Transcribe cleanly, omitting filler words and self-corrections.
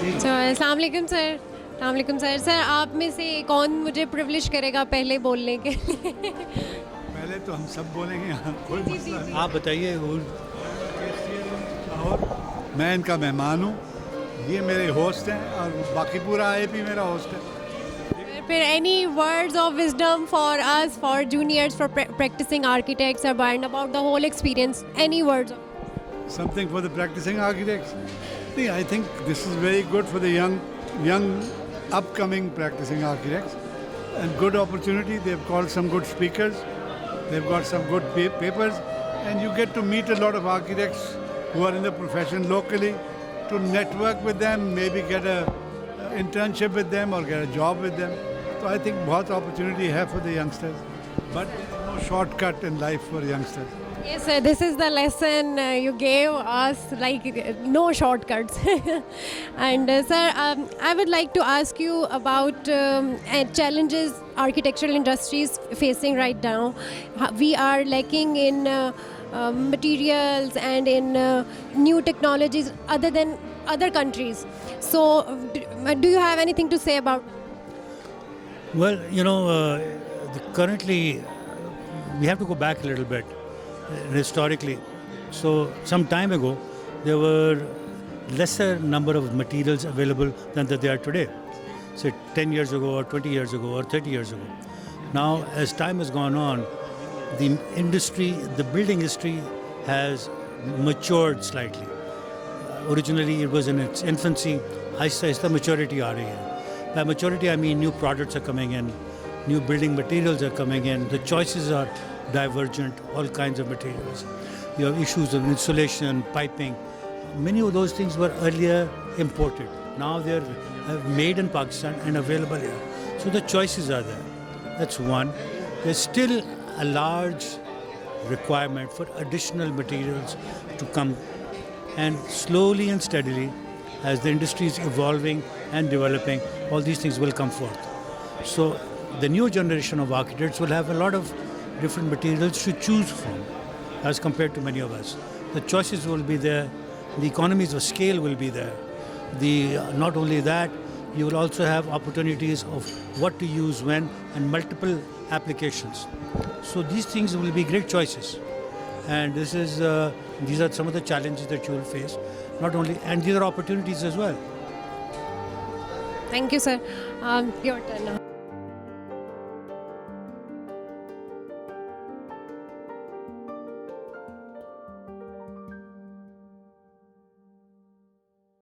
So, अस्सलाम वालेकुम sir. अस्सलाम वालेकुम सर। सर आप में से कौन मुझे प्रिविलेज करेगा पहले बोलने के लिए? पहले तो हम सब बोलेंगे यहाँ, कोई मसला नहीं। आप बताइए। और मैं इनका मेहमान हूँ, ये मेरे होस्ट हैं और बाकी पूरा IAP मेरा होस्ट है। फिर any words of wisdom for us, for juniors, for practicing architects and about the whole experience? Any words? Something for the practicing architects. See, I think this is very good for the young upcoming practicing architects and good opportunity. They've called some good speakers, they've got some good papers, and you get to meet a lot of architects who are in the profession locally, to network with them, maybe get a internship with them or get a job with them. So I think बहुत opportunity है for the youngsters, but no shortcut in life for youngsters. Yes, sir. This is the lesson you gave us, like no shortcuts. And sir, I would like to ask you about challenges architectural industries facing right now. We are lacking in materials and in new technologies other than other countries. So, do you have anything to say about? Well, currently we have to go back a little bit historically. So some time ago, there were lesser number of materials available than that they are today. Say 10 years ago or 20 years ago or 30 years ago. Now, as time has gone on, the industry, the building industry has matured slightly. Originally, it was in its infancy. Aista maturity aa rahi hai. By maturity, I mean new products are coming in, new building materials are coming in, the choices are divergent, all kinds of materials. You have issues of insulation, piping. Many of those things were earlier imported. Now they're made in Pakistan and available here. So the choices are there. That's one. There's still a large requirement for additional materials to come. And slowly and steadily, as the industry is evolving and developing, all these things will come forth. So the new generation of architects will have a lot of different materials to choose from as compared to many of us. The choices will be there, the economies of scale will be there. Not only that, you will also have opportunities of what to use when and multiple applications. So these things will be great choices. And these are some of the challenges that you will face. Not only, and these are opportunities as well. Thank you, sir. Your turn now.